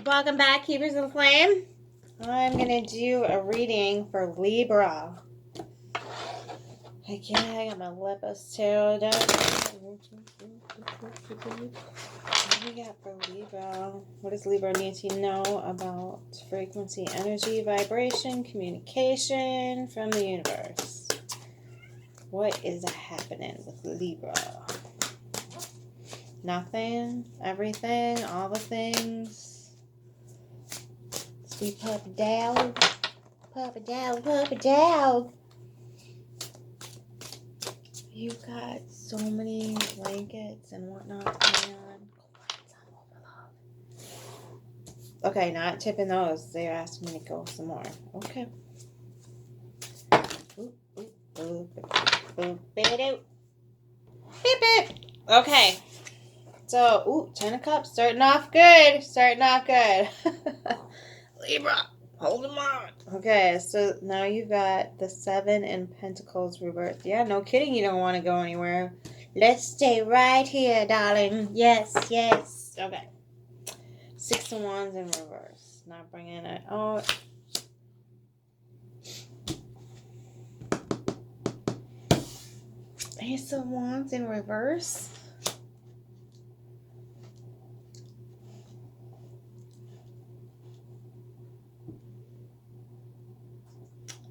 Welcome back, Keepers of the Flame. I'm going to do a reading for Libra. Heck yeah, I got my Lepus Tarot deck. What do we got for Libra? What does Libra need to know about frequency, energy, vibration, communication from the universe? What is happening with Libra? Nothing, everything, all the things. Sweet puppy dog. Puppy dog, puppy dog. You got so many blankets and whatnot going on. Okay, not tipping those. They're asking me to go some more. Okay. Beep, beep. Okay. So, 10 of Cups, starting off good. Libra, hold them on. Okay, so now you've got the 7 in Pentacles reversed. Yeah, no kidding, you don't want to go anywhere. Let's stay right here, darling. Yes. Okay. 6 of Wands in reverse. Not bringing it out. Ace of Wands in reverse.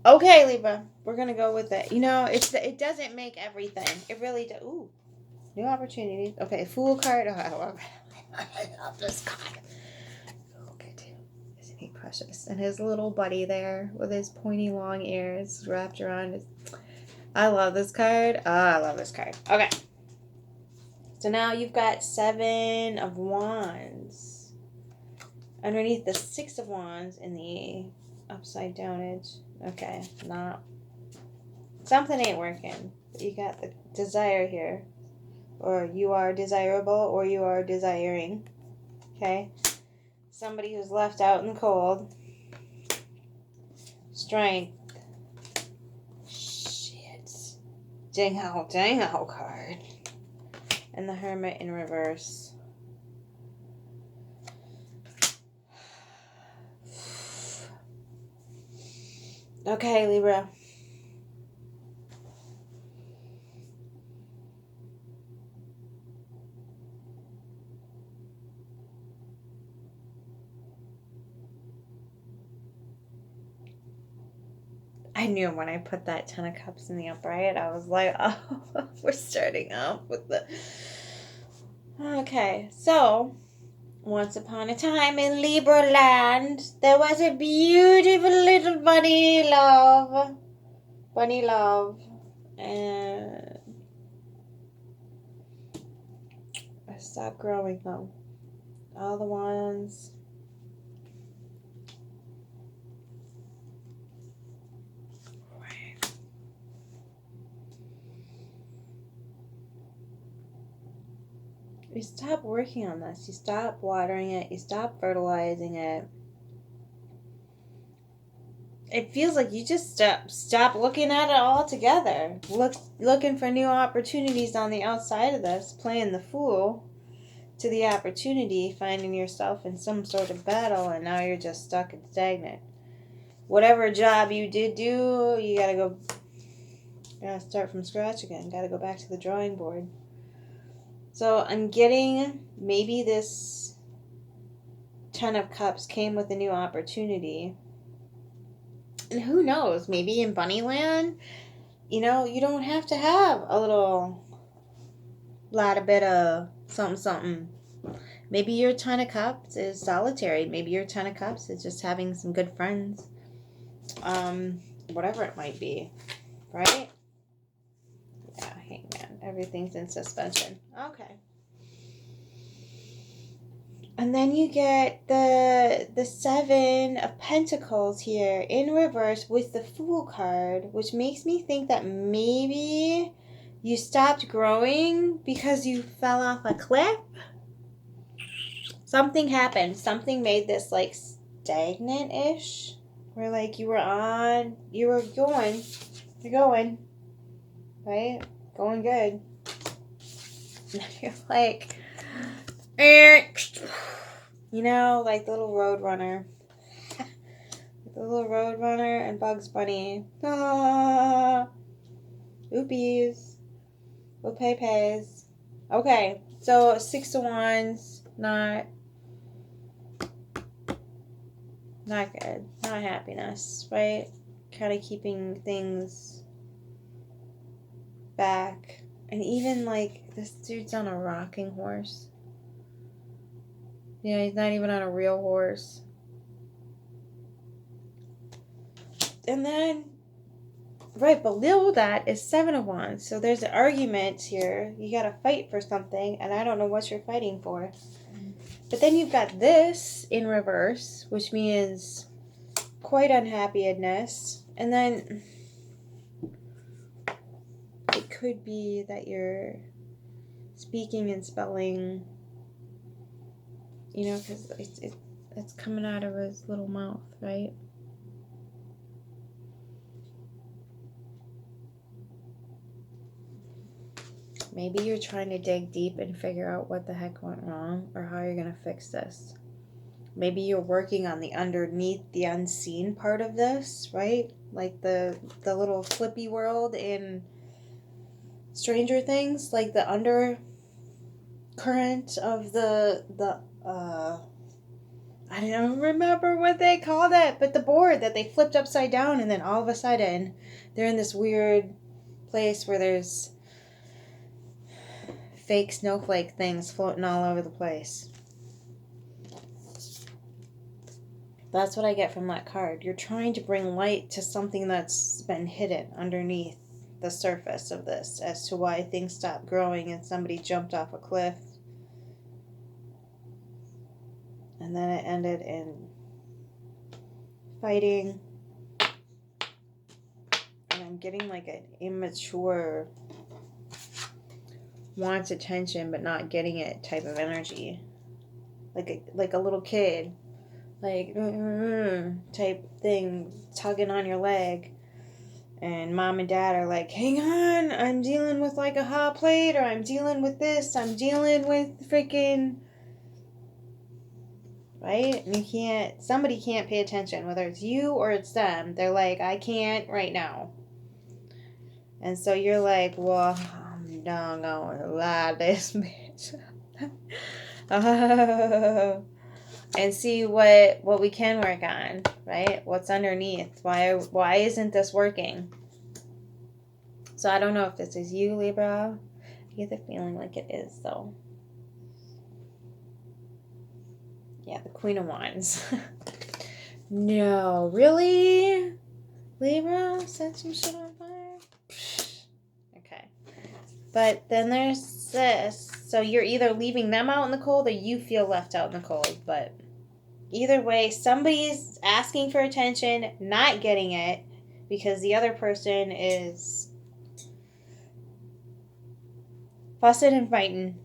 Okay, Libra, we're going to go with it. You know, it doesn't make everything. It really does. Ooh, new opportunities. Okay, Fool card. Oh, I love this card. Look at him. Isn't he precious? And his little buddy there with his pointy long ears wrapped around his... I love this card. Oh, I love this card. Okay. So now you've got 7 of Wands. Underneath the 6 of Wands in the upside down edge. Okay, something ain't working. You got the desire here. Or you are desirable, or you are desiring. Okay? Somebody who's left out in the cold. Strength. Shit. Dang how card. And the Hermit in reverse. Okay, Libra. I knew when I put that 10 of Cups in the upright, I was like, oh, we're starting off with the... Okay, so... Once upon a time in Libra land, there was a beautiful little bunny love. And I stopped growing though. All the ones. You stop working on this. You stop watering it. You stop fertilizing it. It feels like you just stop looking at it altogether. Looking for new opportunities on the outside of this. Playing the fool to the opportunity. Finding yourself in some sort of battle. And now you're just stuck and stagnant. Whatever job you did do, you gotta start from scratch again. Gotta go back to the drawing board. So I'm getting maybe this 10 of Cups came with a new opportunity. And who knows, maybe in Bunnyland, you know, you don't have to have a little bit of something. Maybe your 10 of Cups is solitary. Maybe your 10 of Cups is just having some good friends. Whatever it might be. Right? Yeah, Hangman. Everything's in suspension. Okay. And then you get the 7 of Pentacles here in reverse with the Fool card, which makes me think that maybe you stopped growing because you fell off a cliff. Something happened. Something made this like stagnant-ish. Where like you're going, right? Going good. You're like, You know, like the little Roadrunner. The little Roadrunner and Bugs Bunny. Ah, oopies. Oopay-pays. Okay, so 6 of Wands, not good. Not happiness, right? Kind of keeping things back. And even like this dude's on a rocking horse. Yeah, he's not even on a real horse. And then right below that is 7 of Wands. So there's an argument here. You gotta fight for something, and I don't know what you're fighting for. But then you've got this in reverse, which means quite unhappiness. And then it could be that you're speaking and spelling, you know, because it's coming out of his little mouth, right? Maybe you're trying to dig deep and figure out what the heck went wrong or how you're going to fix this. Maybe you're working on the underneath, the unseen part of this, right? Like the little flippy world in Stranger Things, like the undercurrent of the I don't remember what they called it, but the board that they flipped upside down, and then all of a sudden they're in this weird place where there's fake snowflake things floating all over the place. That's what I get from that card. You're trying to bring light to something that's been hidden underneath the surface of this as to why things stopped growing and somebody jumped off a cliff. And then it ended in fighting. And I'm getting like an immature, wants attention but not getting it type of energy. Like a little kid. Like, type thing, tugging on your leg. And mom and dad are like, hang on, I'm dealing with like a hot plate, or I'm dealing with this, I'm dealing with freaking, right? And somebody can't pay attention, whether it's you or it's them. They're like, I can't right now. And so you're like, well, I'm not gonna lie this bitch. And see what we can work on, right? What's underneath? Why isn't this working? So I don't know if this is you, Libra. I get the feeling like it is, though. Yeah, the Queen of Wands. No, really? Libra, set some shit on fire? Okay. But then there's this. So you're either leaving them out in the cold or you feel left out in the cold. But either way, somebody's asking for attention, not getting it, because the other person is fussing and fighting.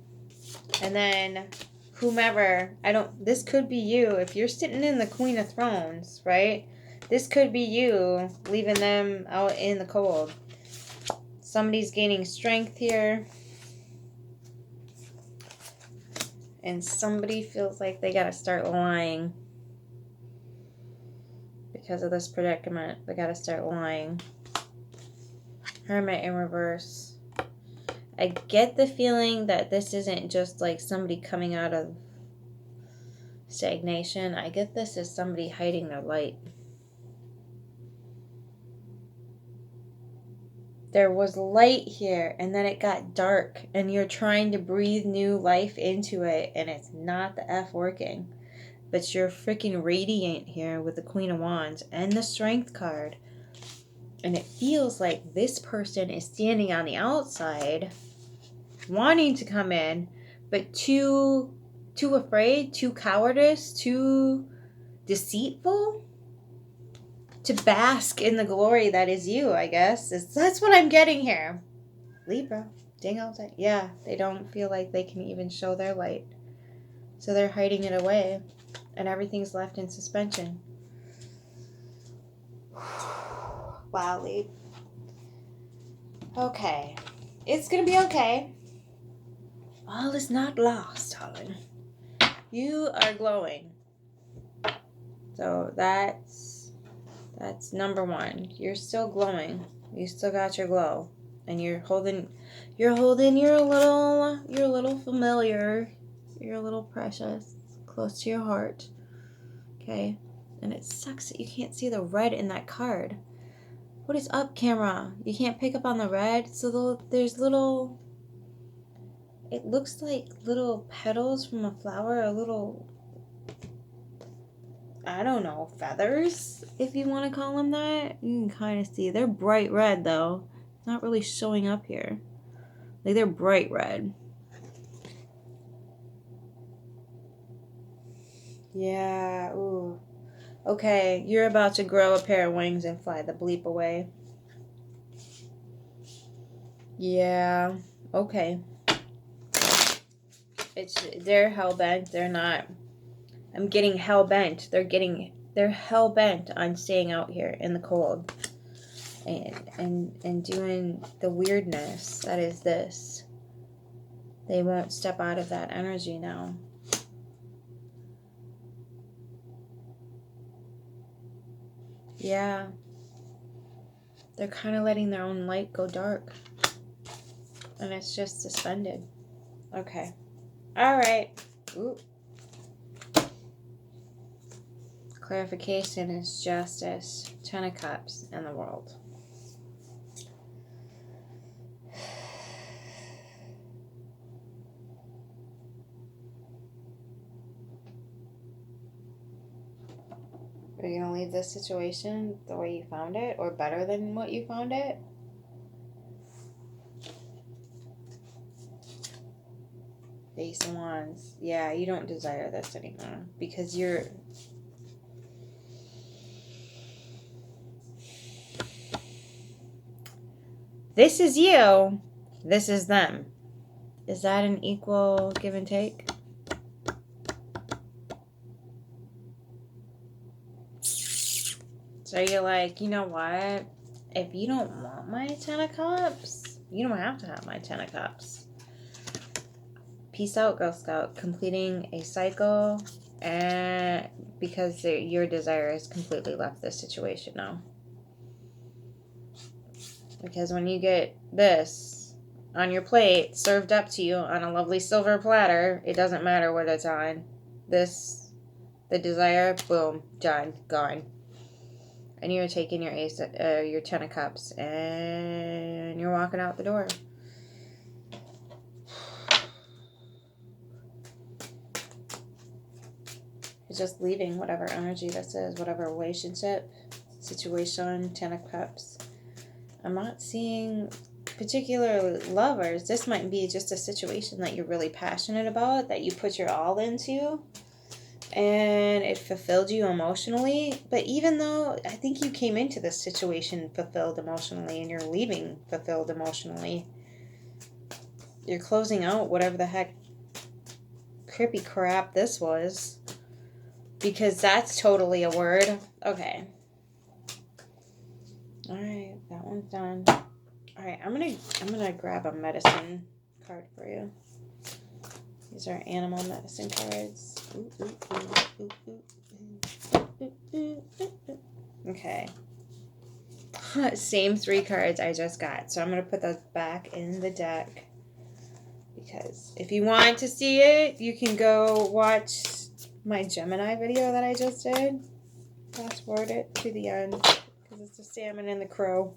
And then whomever, this could be you. If you're sitting in the Queen of Thrones, right? This could be you leaving them out in the cold. Somebody's gaining strength here. And somebody feels like they gotta start lying. Because of this predicament, they gotta start lying. Hermit in reverse. I get the feeling that this isn't just like somebody coming out of stagnation. I get this as somebody hiding their light. There was light here, and then it got dark, and you're trying to breathe new life into it, and it's not the F working. But you're freaking radiant here with the Queen of Wands and the Strength card. And it feels like this person is standing on the outside, wanting to come in, but too afraid, too cowardice, too deceitful to bask in the glory that is you, I guess. That's what I'm getting here. Libra, dang outside. Yeah, they don't feel like they can even show their light. So they're hiding it away. And everything's left in suspension. Wow, Lib. Okay. It's going to be okay. All is not lost, darling. You are glowing. So that's number one. You're still glowing. You still got your glow. And you're holding your little familiar, your little precious, close to your heart. Okay? And it sucks that you can't see the red in that card. What is up, camera? You can't pick up on the red? So there's little... It looks like little petals from a flower, a little... I don't know, feathers, if you want to call them that. You can kind of see. They're bright red, though. It's not really showing up here. Like, they're bright red. Yeah, ooh. Okay, you're about to grow a pair of wings and fly the bleep away. Yeah, okay. They're hell-bent. They're not... I'm getting hell-bent. They're hell-bent on staying out here in the cold. And doing the weirdness that is this. They won't step out of that energy now. Yeah. They're kind of letting their own light go dark. And it's just suspended. Okay. All right. Ooh. Clarification is justice. 10 of Cups in the world. Are you going to leave this situation the way you found it? Or better than what you found it? Ace of Wands. Yeah, you don't desire this anymore. Because you're... This is you. This is them. Is that an equal give and take? So you're like, you know what? If you don't want my 10 of Cups, you don't have to have my 10 of Cups. Peace out, Girl Scout. Completing a cycle, and because your desire has completely left this situation now. Because when you get this on your plate, served up to you on a lovely silver platter, it doesn't matter what it's on. This, the desire, boom, done, gone. And you're taking your your 10 of Cups, and you're walking out the door. You're just leaving whatever energy this is, whatever relationship, situation, 10 of Cups. I'm not seeing particular lovers. This might be just a situation that you're really passionate about, that you put your all into, and it fulfilled you emotionally. But even though I think you came into this situation fulfilled emotionally, and you're leaving fulfilled emotionally, you're closing out whatever the heck creepy crap this was, because that's totally a word. Okay. All right, that one's done. All right, I'm gonna grab a medicine card for you. These are animal medicine cards. Okay. Same 3 cards I just got. So I'm gonna put those back in the deck, because if you want to see it, you can go watch my Gemini video that I just did. Fast forward it to the end, because it's the salmon and the crow.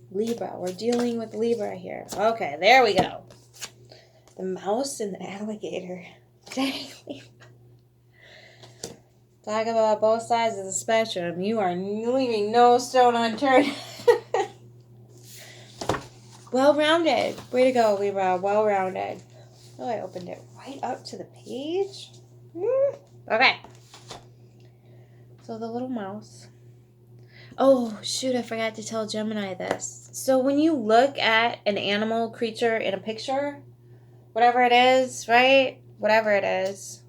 Libra. We're dealing with Libra here. Okay, there we go. The mouse and the alligator. Talk about both sides of the spectrum. You are leaving no stone unturned. Well-rounded. Way to go, Libra. Well-rounded. Oh, I opened it right up to the page. Okay. So the little mouse. Oh, shoot, I forgot to tell Gemini this. So when you look at an animal creature in a picture, whatever it is, right? Whatever it is,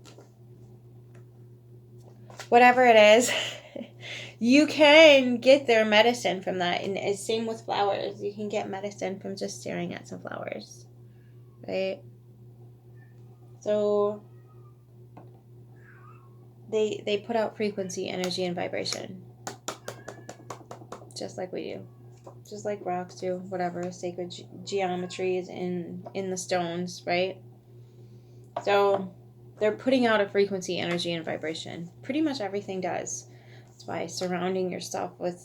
you can get their medicine from that. And same with flowers. You can get medicine from just staring at some flowers. right? So they put out frequency, energy, and vibration, just like we do, just like rocks do. Whatever sacred geometry is in the stones, right? So they're putting out a frequency, energy, and vibration. Pretty much everything does. That's why surrounding yourself with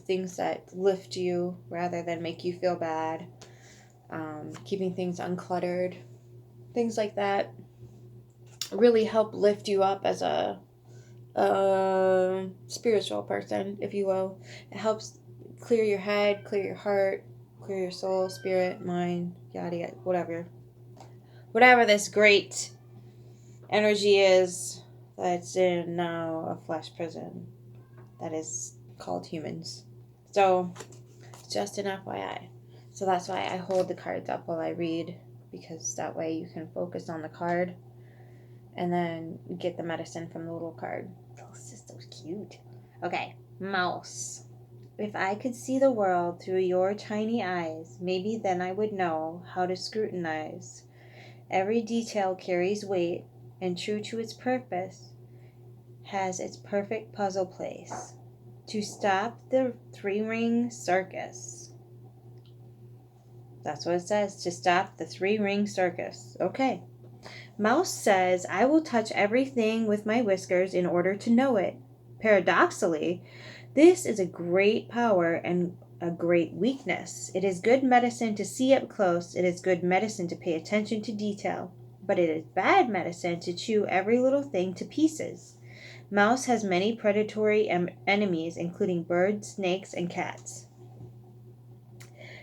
things that lift you rather than make you feel bad, keeping things uncluttered, things like that really help lift you up as a spiritual person, if you will. It helps clear your head, clear your heart, clear your soul, spirit, mind, yada yada, whatever this great energy is that's in now a flesh prison that is called humans. So just an FYI. So that's why I hold the cards up while I read, because that way you can focus on the card and then get the medicine from the little card. This is so cute. Okay, mouse. If I could see the world through your tiny eyes, maybe then I would know how to scrutinize. Every detail carries weight, and true to its purpose, has its perfect puzzle place. To stop the three-ring circus. That's what it says, to stop the three-ring circus. Okay. Mouse says, I will touch everything with my whiskers in order to know it. Paradoxically, this is a great power and a great weakness. It is good medicine to see up close. It is good medicine to pay attention to detail. But it is bad medicine to chew every little thing to pieces. Mouse has many predatory enemies, including birds, snakes, and cats.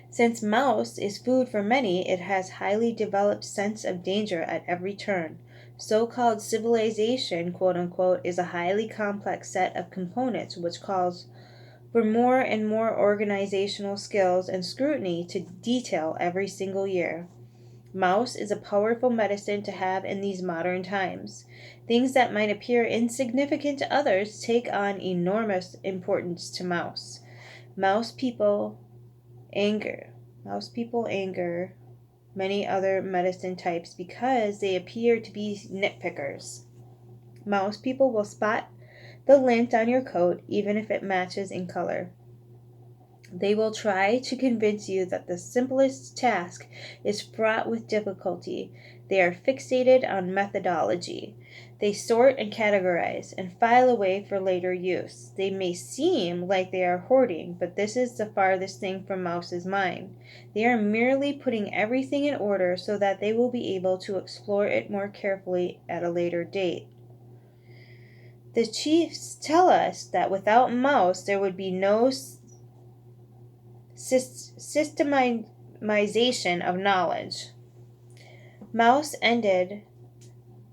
Since mouse is food for many, it has highly developed sense of danger at every turn. So-called civilization, quote-unquote, is a highly complex set of components which calls for more and more organizational skills and scrutiny to detail every single year. Mouse is a powerful medicine to have in these modern times. Things that might appear insignificant to others take on enormous importance to mouse. Mouse people anger many other medicine types because they appear to be nitpickers. Mouse people will spot the lint on your coat even if it matches in color. They will try to convince you that the simplest task is fraught with difficulty. They are fixated on methodology. They sort and categorize and file away for later use. They may seem like they are hoarding, but this is the farthest thing from Mouse's mind. They are merely putting everything in order so that they will be able to explore it more carefully at a later date. The chiefs tell us that without Mouse there would be no systemization of knowledge. Mouse ended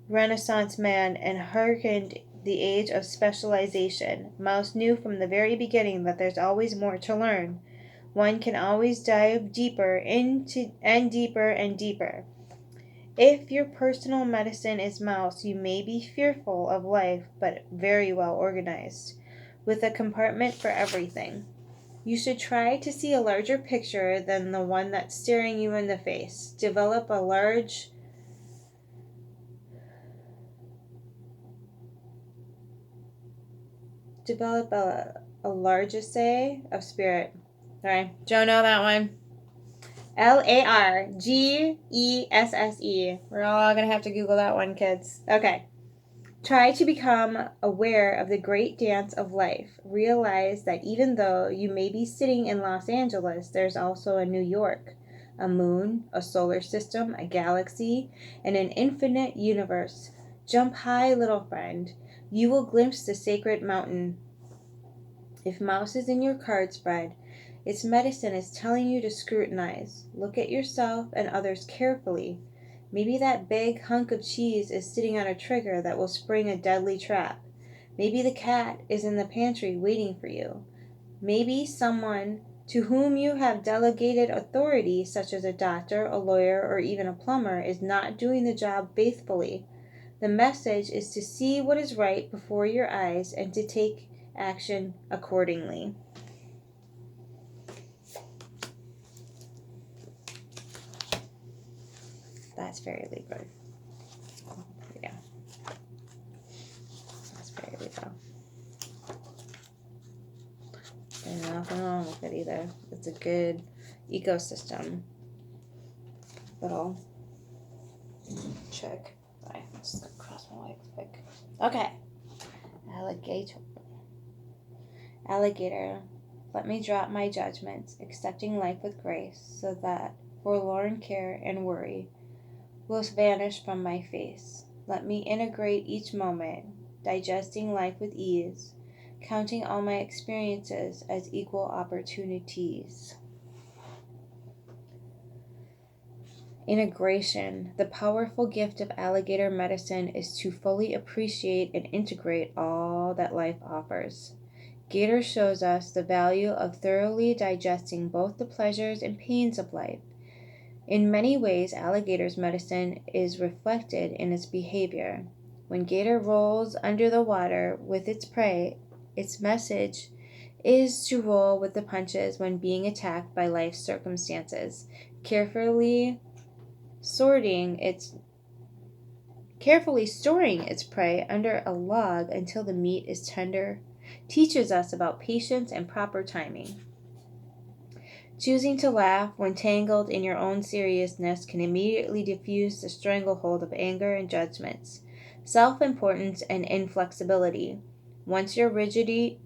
Renaissance man and hearkened the age of specialization. Mouse knew from the very beginning that there's always more to learn. One can always dive deeper into and deeper and deeper. If your personal medicine is mouse, you may be fearful of life, but very well organized, with a compartment for everything. You should try to see a larger picture than the one that's staring you in the face. Develop a large essay of spirit. Sorry, don't know that one. Largesse. We're all gonna have to Google that one, kids. Okay. Try to become aware of the great dance of life. Realize that even though you may be sitting in Los Angeles, there's also a New York, a moon, a solar system, a galaxy, and an infinite universe. Jump high, little friend. You will glimpse the sacred mountain. If mouse is in your card spread, its medicine is telling you to scrutinize. Look at yourself and others carefully. Maybe that big hunk of cheese is sitting on a trigger that will spring a deadly trap. Maybe the cat is in the pantry waiting for you. Maybe someone to whom you have delegated authority, such as a doctor, a lawyer, or even a plumber, is not doing the job faithfully. The message is to see what is right before your eyes and to take action accordingly. That's very Libra. Yeah. That's very Libra. There's nothing wrong with it either. It's a good ecosystem. Little chick. Sorry, I'm just gonna cross my legs quick. Okay. Alligator. Alligator. Let me drop my judgments, accepting life with grace, so that forlorn care and worry will vanish from my face. Let me integrate each moment, digesting life with ease, counting all my experiences as equal opportunities. Integration. The powerful gift of alligator medicine is to fully appreciate and integrate all that life offers. Gator shows us the value of thoroughly digesting both the pleasures and pains of life. In many ways, alligator's medicine is reflected in its behavior. When Gator rolls under the water with its prey, its message is to roll with the punches when being attacked by life's circumstances, carefully storing its prey under a log until the meat is tender, teaches us about patience and proper timing. Choosing to laugh when tangled in your own seriousness can immediately diffuse the stranglehold of anger and judgments, self-importance, and inflexibility. Once your rigidity.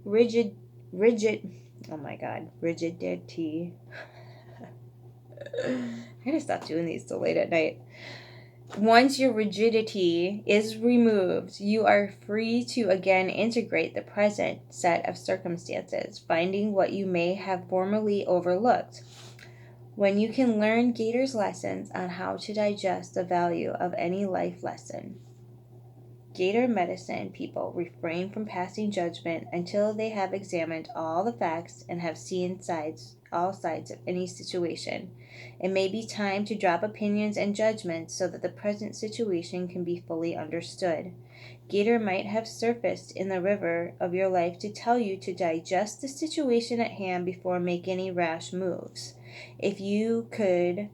I gotta stop doing these so late at night. Once your rigidity is removed, you are free to again integrate the present set of circumstances, finding what you may have formerly overlooked. When you can learn Gator's lessons on how to digest the value of any life lesson. Gator medicine people refrain from passing judgment until they have examined all the facts and have seen all sides of any situation. It may be time to drop opinions and judgments so that the present situation can be fully understood. Gator might have surfaced in the river of your life to tell you to digest the situation at hand before making any rash moves. You could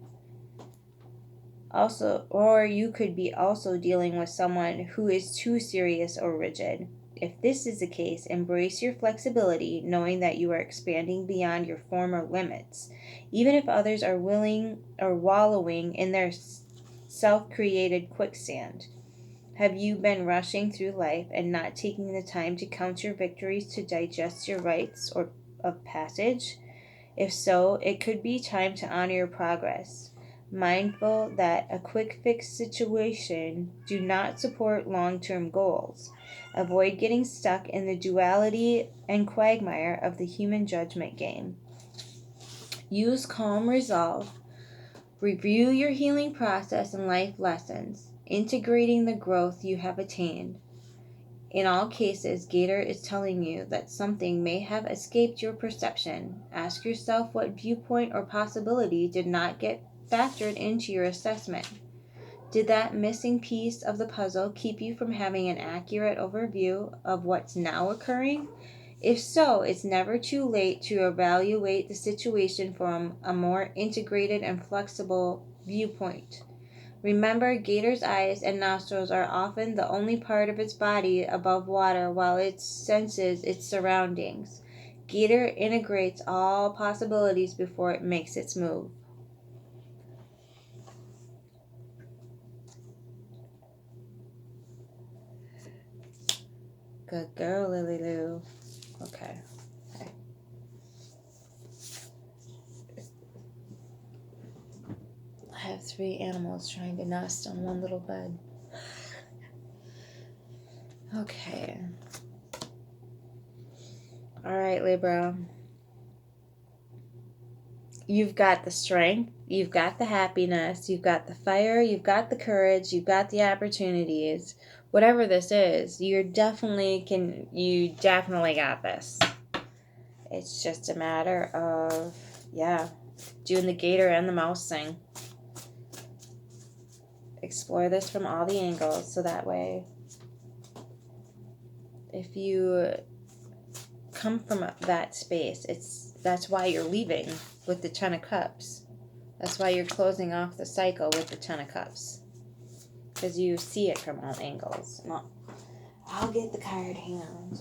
be also dealing with someone who is too serious or rigid. If this is the case, embrace your flexibility, knowing that you are expanding beyond your former limits. Even if others are wallowing in their self-created quicksand. Have you been rushing through life and not taking the time to count your victories to digest your rites of passage? If so, it could be time to honor your progress. Mindful that a quick fix situation do not support long-term goals. Avoid getting stuck in the duality and quagmire of the human judgment game. Use calm resolve. Review your healing process and life lessons, integrating the growth you have attained. In all cases, Gator is telling you that something may have escaped your perception. Ask yourself what viewpoint or possibility did not get factored into your assessment. Did that missing piece of the puzzle keep you from having an accurate overview of what's now occurring? If so, it's never too late to evaluate the situation from a more integrated and flexible viewpoint. Remember, Gator's eyes and nostrils are often the only part of its body above water while it senses its surroundings. Gator integrates all possibilities before it makes its move. Good girl, Lily Lou. Okay. I have 3 animals trying to nest on one little bed. Okay. All right, Libra. You've got the strength, you've got the happiness, you've got the fire, you've got the courage, you've got the opportunities. Whatever this is, you definitely got this. It's just a matter of, doing the gator and the mouse thing. Explore this from all the angles, so that way, if you come from that space, that's why you're leaving with the 10 of Cups. That's why you're closing off the cycle with the Ten of Cups. Because you see it from all angles. I'll get the card, hang on.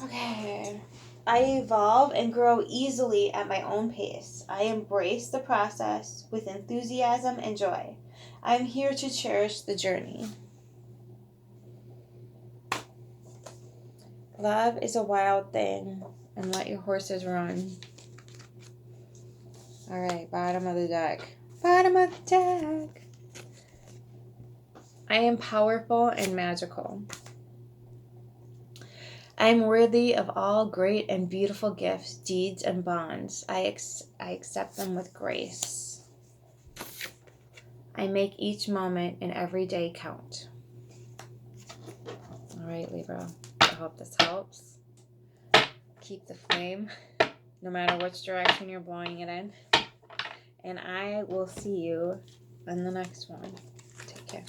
Okay. I evolve and grow easily at my own pace. I embrace the process with enthusiasm and joy. I'm here to cherish the journey. Love is a wild thing, and let your horses run. All right, bottom of the deck. Bottom of the deck. I am powerful and magical. I am worthy of all great and beautiful gifts, deeds, and bonds. I accept them with grace. I make each moment and every day count. All right, Libra. I hope this helps. Keep the flame, no matter which direction you're blowing it in. And I will see you in the next one. Take care.